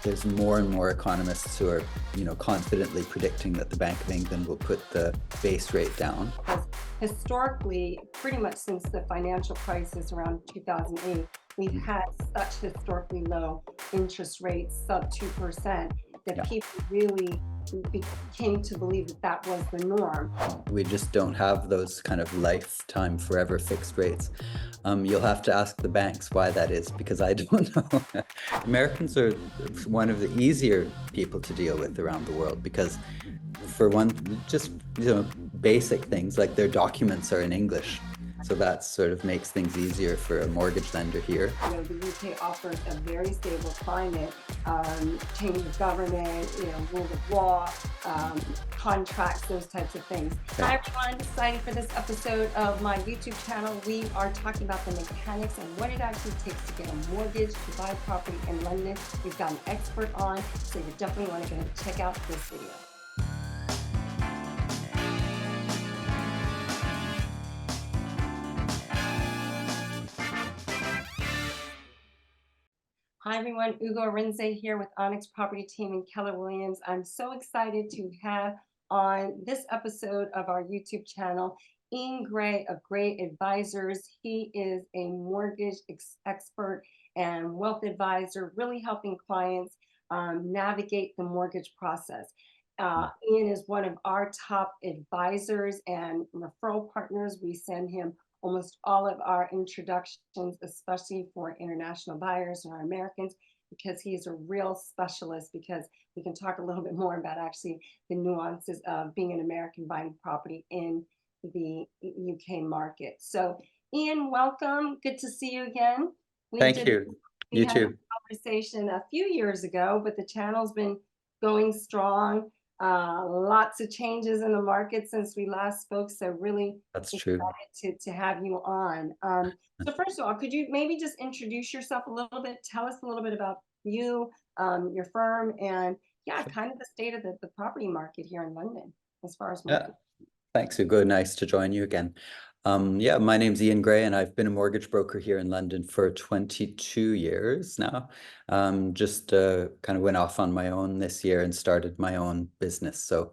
there's more and more economists who are, confidently predicting that the Bank of England will put the base rate down. Because historically, pretty much since the financial crisis around 2008, we've had such historically low interest rates, sub 2%, that Yeah, people really came to believe that that was the norm. we just don't have those kind of lifetime, forever fixed rates. You'll have to ask the banks why that is, because I don't know. Americans are one of the easier people to deal with around the world because, for one, just basic things like their documents are in English. So that sort of makes things easier for a mortgage lender here. The UK offers a very stable climate, change of government, rule of law, contracts, those types of things. Okay. Hi everyone, excited for this episode of my YouTube channel. We are talking about the mechanics and what it actually takes to get a mortgage to buy property in London. We've got an expert on, so you definitely want to go check out this video. Hi everyone, Arinzeh here with Onyx Property Team and Keller Williams. I'm so excited to have on this episode of our YouTube channel Ian Gray of Gray Advisors. He is a mortgage expert and wealth advisor, really helping clients navigate the mortgage process. Ian is one of our top advisors and referral partners. We send him almost all of our introductions, especially for international buyers and our Americans, because he's a real specialist, because we can talk a little bit more about actually the nuances of being an American buying property in the UK market. So Ian, welcome. Good to see you again. Thank you. We You had a too. conversation a few years ago, but the channel's been going strong. Lots of changes in the market since we last spoke, so really That's true. excited to have you on. So first of all, could you maybe just introduce yourself a little bit? Tell us a little bit about you, your firm, and yeah, kind of the state of the property market here in London as far as Yeah. mortgage. Thanks, Hugo. Nice to join you again. Yeah, my name's Ian Gray, and I've been a mortgage broker here in London for 22 years now. Just kind of went off on my own this year and started my own business. So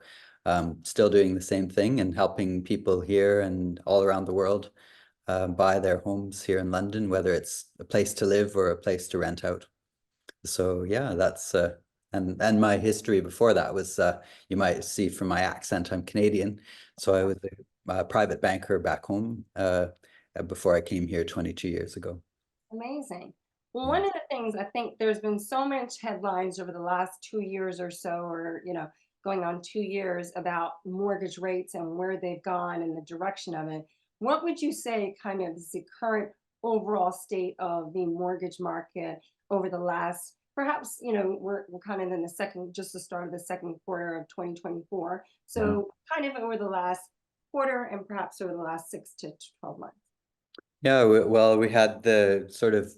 still doing the same thing and helping people here and all around the world buy their homes here in London, whether it's a place to live or a place to rent out. So yeah, that's and my history before that was you might see from my accent, I'm Canadian. So I was a private banker back home before I came here 22 years ago. Amazing. Well, Yeah. one of the things I think there's been so much headlines over the last 2 years or so, or going on 2 years about mortgage rates and where they've gone and the direction of it. What would you say kind of is the current overall state of the mortgage market over the last, perhaps, we're kind of in the second, just the start of the second quarter of 2024. Mhm. So kind of over the last quarter and perhaps over the last 6 to 12 months. Yeah, well, we had the sort of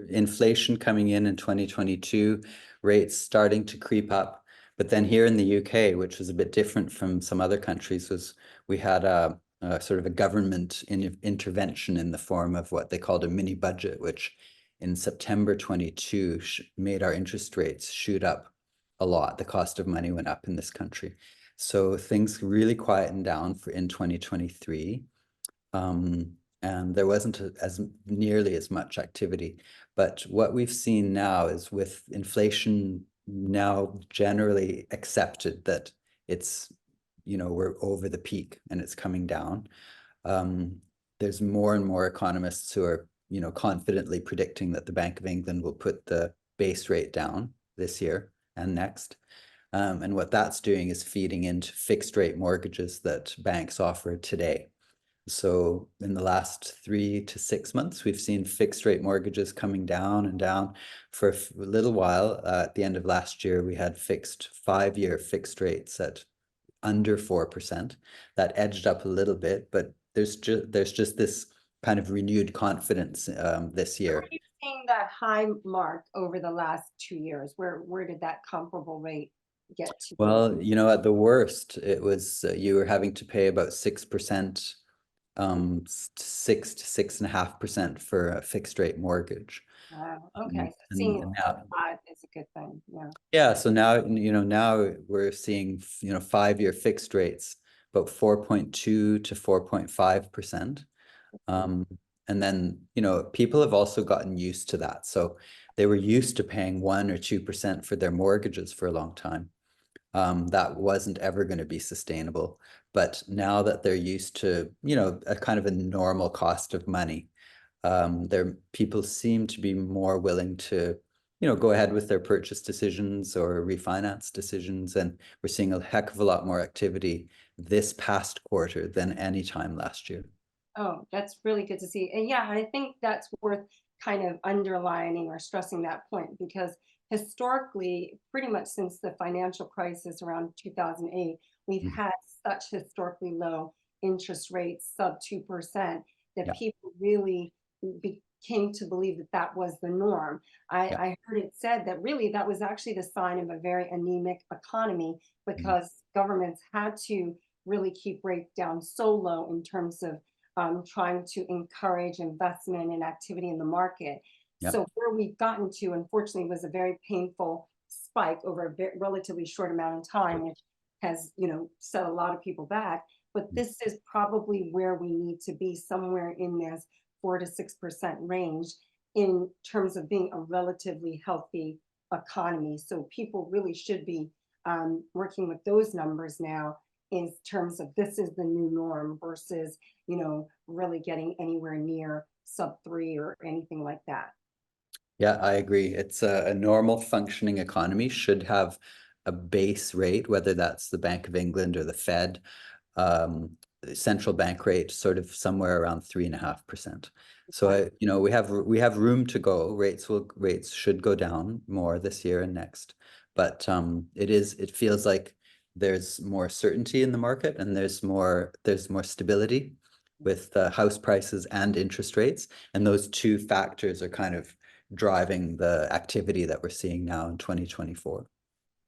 inflation coming in 2022, rates starting to creep up. But then here in the UK, which was a bit different from some other countries, was we had a sort of a government intervention in the form of what they called a mini budget, which in September 22 made our interest rates shoot up a lot. The cost of money went up in this country. So things really quietened down for in 2023. And there wasn't as nearly as much activity. But what we've seen now is, with inflation now generally accepted that it's, we're over the peak and it's coming down. There's more and more economists who are, confidently predicting that the Bank of England will put the base rate down this year and next. And what that's doing is feeding into fixed rate mortgages that banks offer today. So in the last 3 to 6 months, we've seen fixed rate mortgages coming down and down for a little while. At the end of last year, we had fixed 5-year fixed rates at under 4%. That edged up a little bit, but there's just this kind of renewed confidence this Where year. are you seeing that high mark over the last 2 years? Where did that comparable rate get to? Well, at the worst, it was you were having to pay about 6% 6 to 6.5% for a fixed rate mortgage. Wow, okay, so seeing And it sub now, five is a good thing, yeah. yeah, so now, now we're seeing, 5-year fixed rates, about 4.2 to 4.5%. Um, and then, people have also gotten used to that. So they were used to paying 1 or 2% for their mortgages for a long time. That wasn't ever going to be sustainable. But now that they're used to, a kind of a normal cost of money, people seem to be more willing to, go ahead with their purchase decisions or refinance decisions. And we're seeing a heck of a lot more activity this past quarter than any time last year. Oh, that's really good to see. And yeah, I think that's worth kind of underlining or stressing that point because historically, pretty much since the financial crisis around 2008, we've Mhm. had such historically low interest rates, sub 2%, that Yeah, people really came to believe that that was the norm. yeah. I heard it said that really that was actually the sign of a very anemic economy Mhm. because governments had to really keep rates down so low in terms of trying to encourage investment and activity in the market. Yeah, So where we've gotten to, unfortunately, was a very painful spike over a relatively short amount of time, which has, set a lot of people back. But mm, this is probably where we need to be, somewhere in this 4 to 6% range in terms of being a relatively healthy economy. So people really should be working with those numbers now in terms of this is the new norm versus really getting anywhere near sub three or anything like that. yeah, I agree. It's a normal functioning economy should have a base rate, whether that's the Bank of England or the Fed, the central bank rate, sort of somewhere around 3.5%. So Right. we have room to go. Rates should go down more this year and next, but it feels like there's more certainty in the market and there's more stability with house prices and interest rates, and those two factors are kind of driving the activity that we're seeing now in 2024.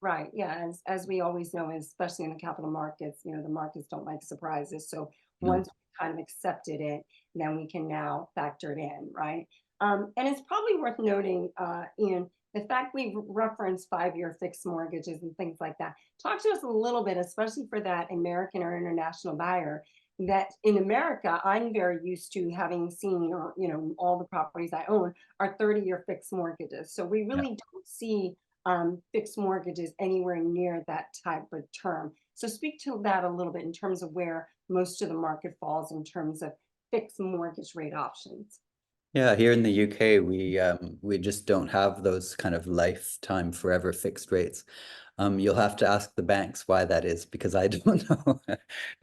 Right. Yeah. As we always know, especially in the capital markets, the markets don't like surprises. So No. once we kind of accepted it, then we can now factor it in. Right. And it's probably worth noting, Ian, the fact we reference 5-year fixed mortgages and things like that. Talk to us a little bit, especially for that American or international buyer. That in America, I'm very used to having seen, or all the properties I own are 30-year fixed mortgages. So we Yeah. really don't see fixed mortgages anywhere near that type of term. So speak to that a little bit in terms of where most of the market falls in terms of fixed mortgage rate options. Yeah, here in the UK, we just don't have those kind of lifetime forever fixed rates. You'll have to ask the banks why that is because I don't know.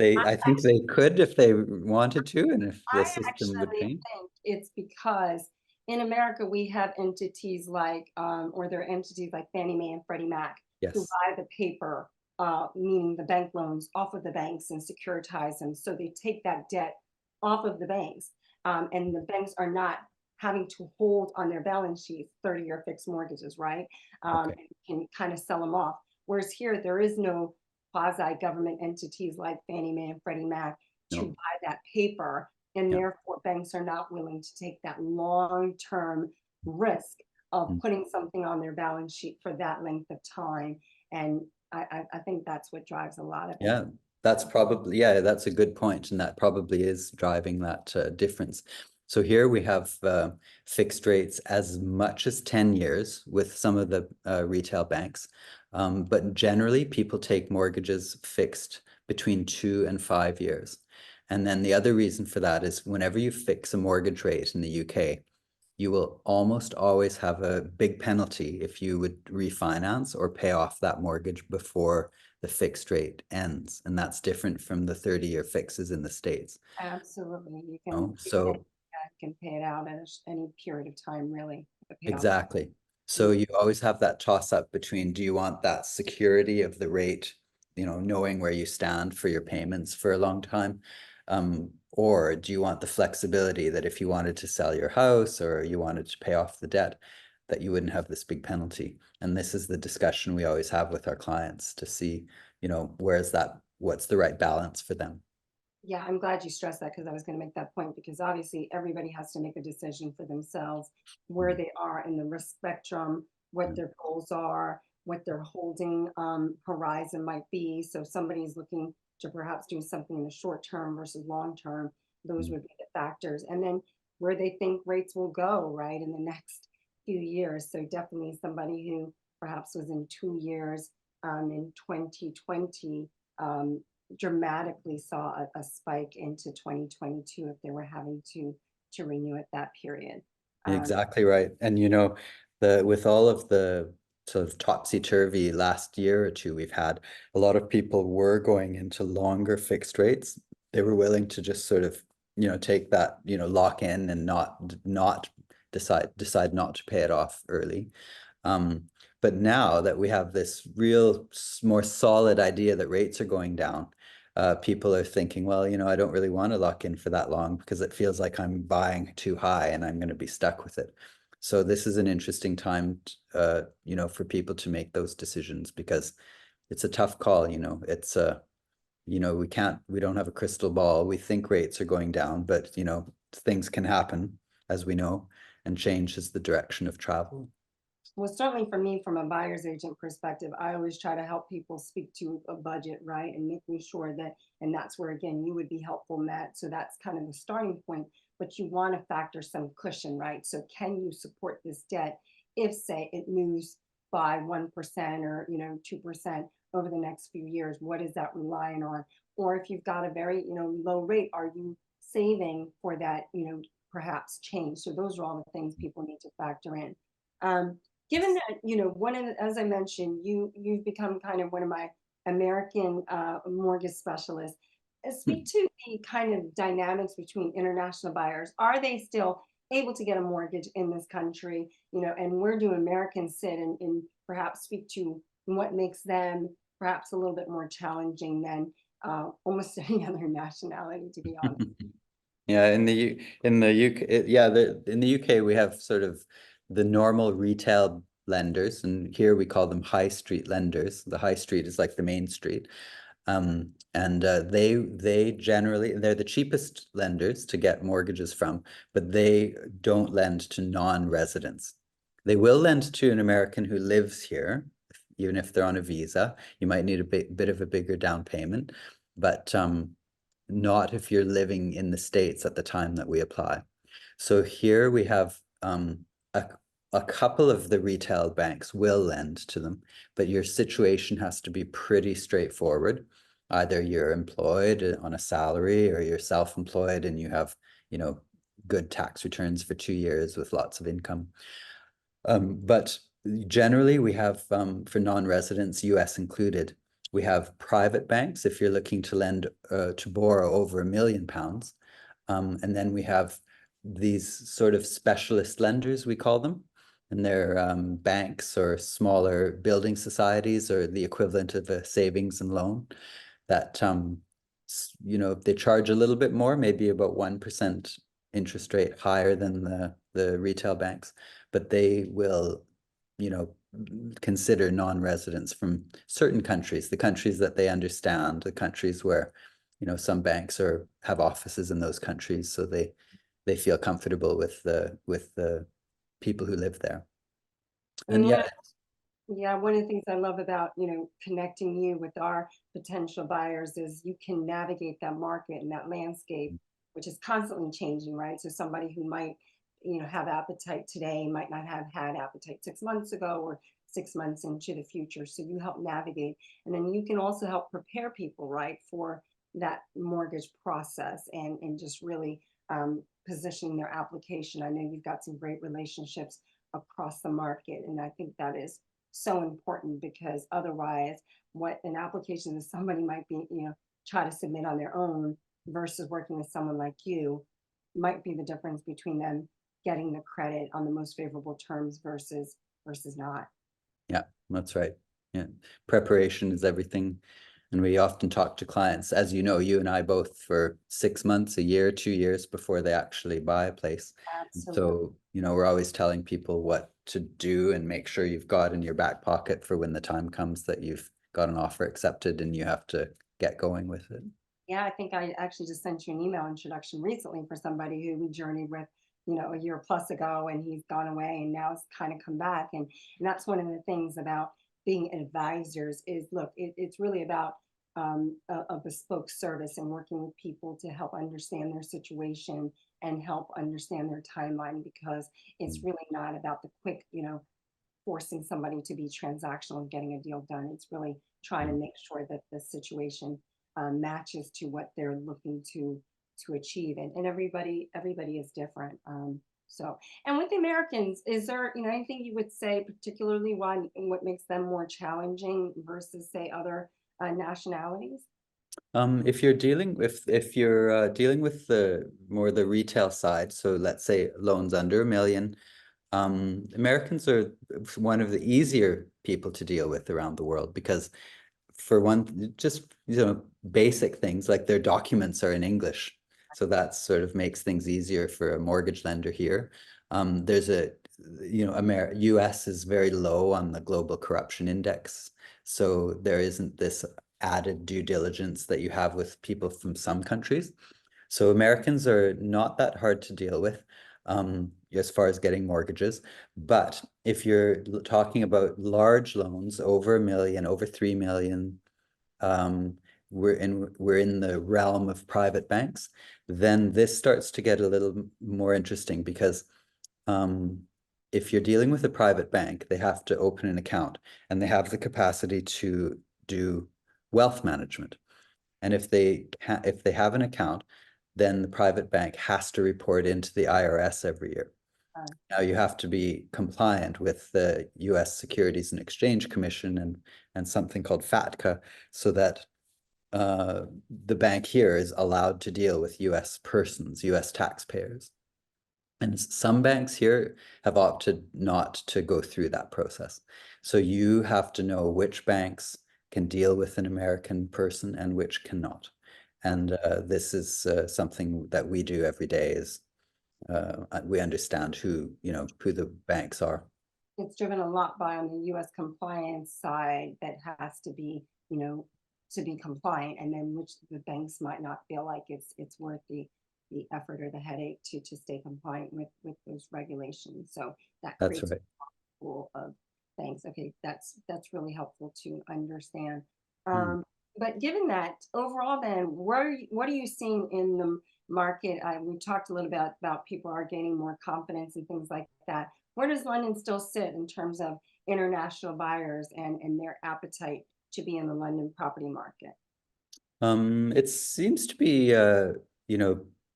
I think they could if they wanted to, and if the I system would actually pay. think it's because in America we have entities like, or there are entities like Fannie Mae and Freddie Mac who Yes. buy the paper, meaning the bank loans, off of the banks and securitize them. So they take that debt off of the banks, and the banks are not having to hold on their balance sheets 30-year fixed mortgages, right? Okay. And can kind of sell them off. Whereas here there is no quasi government entities like Fannie Mae and Freddie Mac to No. buy that paper, and Yeah. therefore banks are not willing to take that long-term risk of Mm. putting something on their balance sheet for that length of time. And I think that's what drives a lot of it. Yeah, that's a good point, and that probably is driving that difference. So here we have fixed rates as much as 10 years with some of the retail banks. But generally, people take mortgages fixed between 2 and 5 years. And then the other reason for that is whenever you fix a mortgage rate in the UK, you will almost always have a big penalty if you would refinance or pay off that mortgage before the fixed rate ends. And that's different from the 30-year fixes in the States. Absolutely. You can Oh, prepay so that, can pay it out at any period of time, really. Paid off. exactly. So Mm. you always have that toss up between, do you want that security of the rate, knowing where you stand for your payments for a long time? Or do you want the flexibility that if you wanted to sell your house or you wanted to pay off the debt, that you wouldn't have this big penalty? And this is the discussion we always have with our clients to see, what's the right balance for them. Yeah, I'm glad you stressed that because I was going to make that point because obviously everybody has to make a decision for themselves where Mm, they are in the risk spectrum, what mm, their goals are, what their holding horizon might be. So if somebody's looking to perhaps do something in the short term versus long term, those mm. would be the factors. And then where they think rates will go, right, in the next few years. So definitely somebody who perhaps was in 2 years in 2020. Dramatically saw a spike into 2022 if they were having to renew at that period. Um, Exactly right. And you know, the with all of the sort of topsy-turvy last year or two we've had, a lot of people were going into longer fixed rates. They were willing to just sort of, take that, lock in and not decide not to pay it off early. Um, but now that we have this real more solid idea that rates are going down, people are thinking, well, I don't really want to lock in for that long because it feels like I'm buying too high and I'm going to be stuck with it. So this is an interesting time, for people to make those decisions because it's a tough call. It's we don't have a crystal ball. We think rates are going down, but things can happen, as we know, and change is the direction of travel. well, certainly for me, from a buyer's agent perspective, I always try to help people speak to a budget, right? And making sure that, and that's where, again, you would be helpful, Matt. So that's kind of the starting point, but you want to factor some cushion, right? So can you support this debt if, say, it moves by 1% or, 2% over the next few years? What is that relying on? Or if you've got a very, low rate, are you saving for that, perhaps change? So those are all the things people need to factor in. Um, Given that, one of the, as I mentioned, you've become kind of one of my American mortgage specialists. Speak to the kind of dynamics between international buyers. Are they still able to get a mortgage in this country? And where do Americans sit, and perhaps speak to what makes them perhaps a little bit more challenging than almost any other nationality, to be honest. Yeah, in the UK, in the UK we have sort of the normal retail lenders, and here we call them high street lenders. The high street is like the main street. And they generally they're the cheapest lenders to get mortgages from, but they don't lend to non-residents. They will lend to an American who lives here, even if they're on a visa. You might need a bit of a bigger down payment, but not if you're living in the States at the time that we apply. So here we have a, a couple of the retail banks will lend to them, but your situation has to be pretty straightforward. Either you're employed on a salary or you're self-employed and you have, good tax returns for 2 years with lots of income. But generally, we have for non-residents, US included, we have private banks if you're looking to lend to borrow over £1 million. And then we have these sort of specialist lenders, we call them, and they're banks or smaller building societies or the equivalent of a savings and loan that they charge a little bit more, maybe about 1% interest rate higher than the retail banks, but they will, you know, consider non-residents from certain countries, the countries that they understand, the countries where, some banks have offices in those countries, so they feel comfortable with the people who live there. And And yeah, yeah, one of the things I love about, connecting you with our potential buyers is you can navigate that market and that landscape, which is constantly changing, right? So somebody who might, have appetite today might not have had appetite 6 months ago or 6 months into the future. So you help navigate. And then you can also help prepare people, right, for that mortgage process and just really positioning their application. I know you've got some great relationships across the market. And I think that is so important because otherwise what an application that somebody might be, try to submit on their own versus working with someone like you might be the difference between them getting the credit on the most favorable terms versus not. yeah, that's right. Yeah. Preparation is everything. And we often talk to clients, as you know, you and I both, for 6 months, a year, 2 years before they actually buy a place. Absolutely. So, we're always telling people what to do and make sure you've got in your back pocket for when the time comes that you've got an offer accepted and you have to get going with it. Yeah, I think I actually just sent you an email introduction recently for somebody who we journeyed with, a year plus ago, and he's gone away and now it's kind of come back. And that's one of the things about being advisors is look, it's really about a bespoke service and working with people to help understand their situation and help understand their timeline because it's Mm, really not about the quick, forcing somebody to be transactional and getting a deal done. It's really trying to mm, make sure that the situation matches to what they're looking to achieve, and everybody is different. So, and with the Americans, is there anything you would say particularly why what makes them more challenging versus say other nationalities? If you're dealing with the retail side, so let's say loans under 1 million, Americans are one of the easier people to deal with around the world because for one, just basic things like their documents are in English. So that sort of makes things easier for a mortgage lender here. There's US is very low on the global corruption index. So there isn't this added due diligence that you have with people from some countries. So Americans are not that hard to deal with as far as getting mortgages. But if you're talking about large loans over 1 million, over 3 million, um, we're in the realm of private banks, then this starts to get a little more interesting because um, if you're dealing with a private bank, they have to open an account and they have the capacity to do wealth management. And if they have an account, then the private bank has to report into the IRS every year. Uh, Now you have to be compliant with the US Securities and Exchange Commission and something called FATCA so that uh, the bank here is allowed to deal with US persons, US taxpayers. And some banks here have opted not to go through that process. So you have to know which banks can deal with an American person and which cannot. And this is something that we do every day is we understand who the banks are. it's driven a lot by on the US compliance side that has to be, to be compliant, and then which the banks might not feel like it's worth the effort or the headache to stay compliant with those regulations. So that That's creates right. a pool of things. Okay, that's really helpful to understand. Mm. But given that overall, then what are you seeing in the market? We talked a little bit about people are gaining more confidence and things like that. Where does London still sit in terms of international buyers and their appetite to be in the London property market? It seems to be,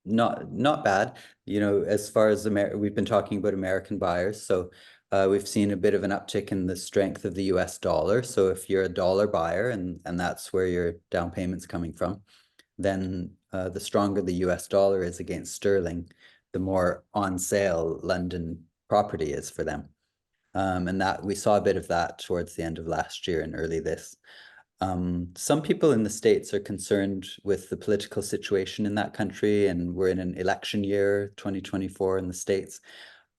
not bad. As far as we've been talking about American buyers, so we've seen a bit of an uptick in the strength of the US dollar. So if you're a dollar buyer and that's where your down payment's coming from, then the stronger the US dollar is against sterling, the more on sale London property is for them. And that we saw a bit of that towards the end of last year and early this. Some people in the States are concerned with the political situation in that country, and we're in an election year, 2024 in the States.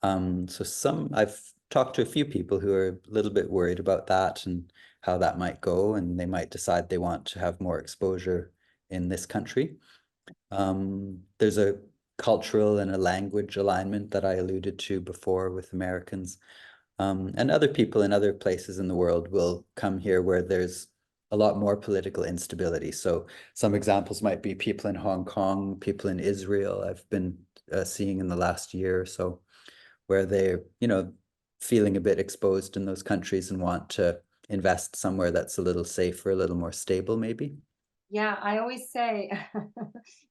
So I've talked to a few people who are a little bit worried about that and how that might go, and they might decide they want to have more exposure in this country. There's a cultural and a language alignment that I alluded to before with Americans. And other people in other places in the world will come here where there's a lot more political instability. So some examples might be people in Hong Kong, people in Israel, I've been seeing in the last year or so, where they're, feeling a bit exposed in those countries and want to invest somewhere that's a little safer, a little more stable, maybe. Yeah, I always say,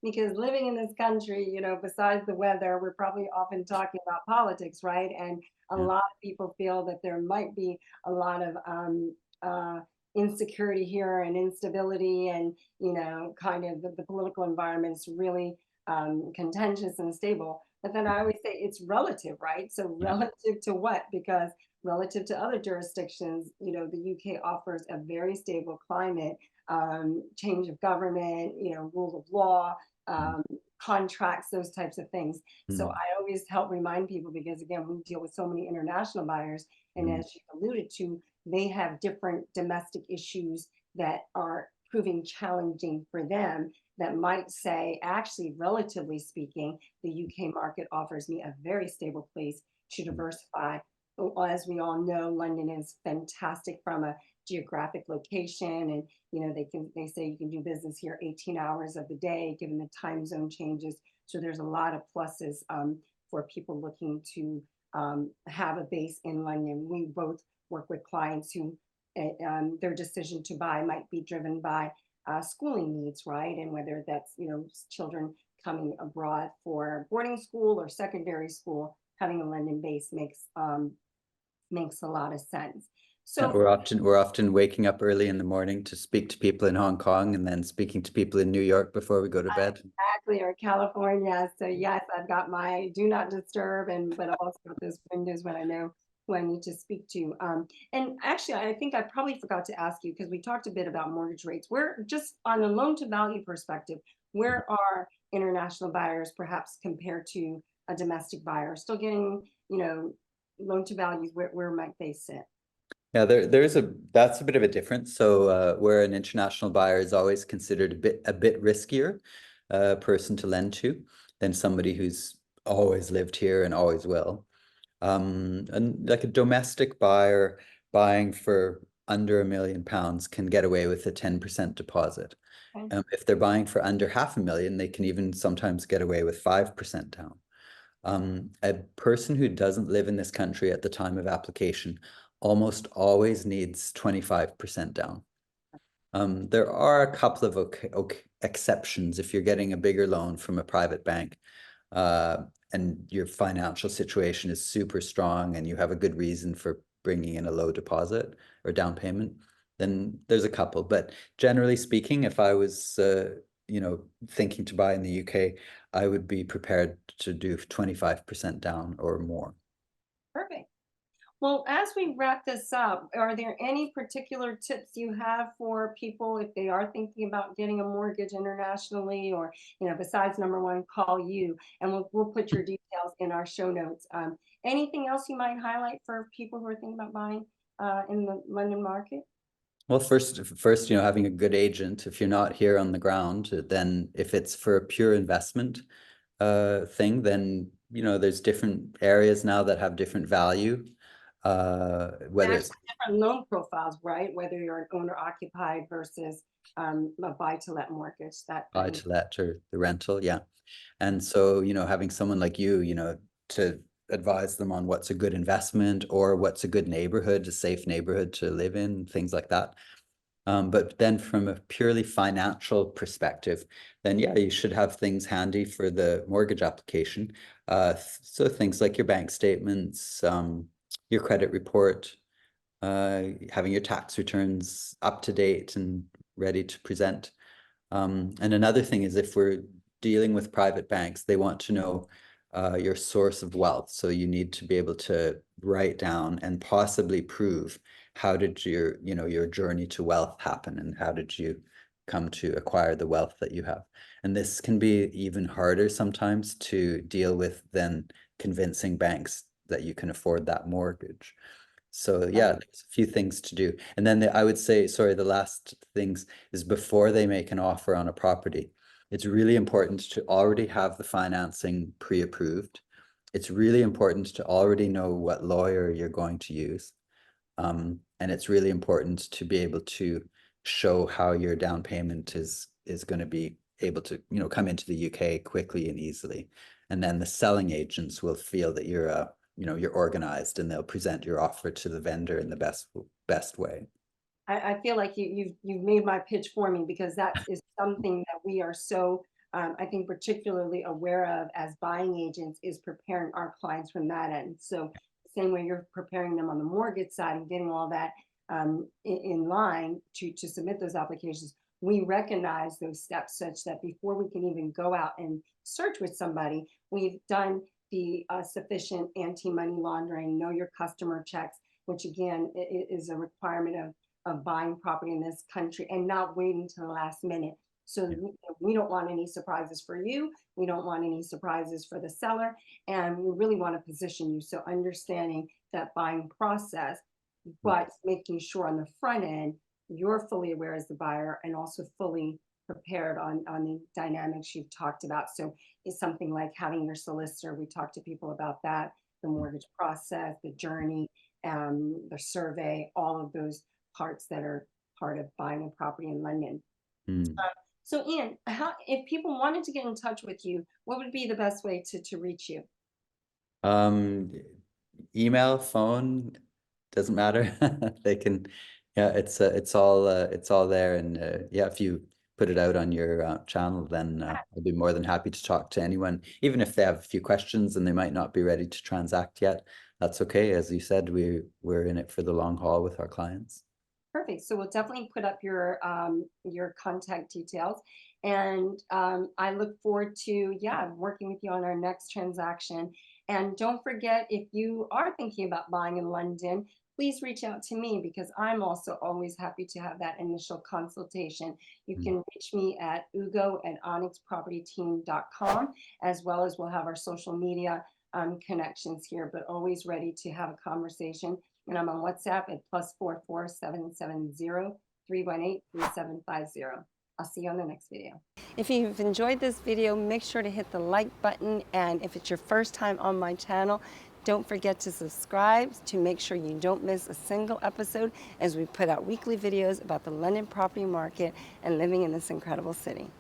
because living in this country, besides the weather, we're probably often talking about politics, right? And a Yeah. lot of people feel that there might be a lot of insecurity here and instability, and kind of the political environment is really contentious and stable. But then I always say it's relative, right? So Yeah. relative to what? Because relative to other jurisdictions, the UK offers a very stable climate, change of government, rule of law, Mm, contracts, those types of things. So mm, I always help remind people because again, we deal with so many international buyers, and mm, as you alluded to, they have different domestic issues that are proving challenging for them, that might say, actually, relatively speaking, the UK market offers me a very stable place to diversify. As we all know, London is fantastic from a geographic location, and they say you can do business here 18 hours of the day, given the time zone changes. So there's a lot of pluses for people looking to have a base in London. We both work with clients who their decision to buy might be driven by schooling needs, right? And whether that's children coming abroad for boarding school or secondary school, having a London base makes a lot of sense. Yeah, So we're often waking up early in the morning to speak to people in Hong Kong and then speaking to people in New York before we go to bed. exactly, or California. So yes, I've got my do not disturb, but I've also got those windows when I know who I need to speak to. And actually, I think I probably forgot to ask you, because we talked a bit about mortgage rates. We're just on a loan to value perspective, where are international buyers perhaps compared to a domestic buyer? Still getting, loan to values, where might they sit? Yeah, that's a bit of a difference. So where an international buyer is always considered a bit riskier person to lend to than somebody who's always lived here and always will. And like a domestic buyer buying for under £1 million can get away with a 10% deposit. Okay. If they're buying for under £500,000, they can even sometimes get away with 5% down. A person who doesn't live in this country at the time of application almost always needs 25% down. There are a couple of exceptions if you're getting a bigger loan from a private bank and your financial situation is super strong and you have a good reason for bringing in a low deposit or down payment, then there's a couple. But generally speaking, if I was thinking to buy in the UK, I would be prepared to do 25% down or more. Perfect. Well, as we wrap this up, are there any particular tips you have for people if they are thinking about getting a mortgage internationally, or, besides number one, call you, and we'll put your details in our show notes. Anything else you might highlight for people who are thinking about buying in the London market? Well, first, having a good agent. If you're not here on the ground, then if it's for a pure investment thing, then there's different areas now that have different value. Whether it's Actually, different loan profiles, right? Whether you're an owner occupied versus a buy to let mortgage. buy to let or the rental, yeah. And so, having someone like you, to advise them on what's a good investment or what's a good neighborhood, a safe neighborhood to live in, things like that. But then from a purely financial perspective, then yeah, you should have things handy for the mortgage application. So things like your bank statements, your credit report, having your tax returns up to date and ready to present. And another thing is if we're dealing with private banks, they want to know your source of wealth. So you need to be able to write down and possibly prove how did your journey to wealth happen and how did you come to acquire the wealth that you have. And this can be even harder sometimes to deal with than convincing banks that you can afford that mortgage. So yeah, there's a few things to do. And then I would say, sorry, the last things is before they make an offer on a property, it's really important to already have the financing pre-approved. It's really important to already know what lawyer you're going to use. And it's really important to be able to show how your down payment is going to be able to, come into the UK quickly and easily. And then the selling agents will feel that you're organized and they'll present your offer to the vendor in the best way. I feel like you've made my pitch for me, because that is something that we are so I think particularly aware of as buying agents, is preparing our clients from that end. So same way you're preparing them on the mortgage side and getting all that in line to submit those applications, we recognize those steps such that before we can even go out and search with somebody, we've done the sufficient anti-money laundering, know your customer checks, which again is a requirement of buying property in this country, and not waiting to the last minute. So we don't want any surprises for you. We don't want any surprises for the seller. And we really want to position you. So understanding that buying process, but making sure on the front end you're fully aware as the buyer and also fully prepared on the dynamics you've talked about. So it's something like having your solicitor. We talk to people about that, the mortgage process, the journey, the survey, all of those parts that are part of buying a property in London. Mm. So Ian, if people wanted to get in touch with you, what would be the best way to reach you? Um, email, phone, doesn't matter. They can, yeah, it's all there. And yeah, if you put it out on your channel, then I'll be more than happy to talk to anyone, even if they have a few questions and they might not be ready to transact yet. That's okay. As you said, we're in it for the long haul with our clients. Perfect. So we'll definitely put up your contact details, and I look forward to working with you on our next transaction. And don't forget, if you are thinking about buying in London, please reach out to me because I'm also always happy to have that initial consultation. You Mm. can reach me at ugo@onyxpropertyteam.com, as well as we'll have our social media connections here, but always ready to have a conversation. And I'm on WhatsApp at +44 770 318 3750. I'll see you on the next video. If you've enjoyed this video, make sure to hit the like button. And if it's your first time on my channel, don't forget to subscribe to make sure you don't miss a single episode as we put out weekly videos about the London property market and living in this incredible city.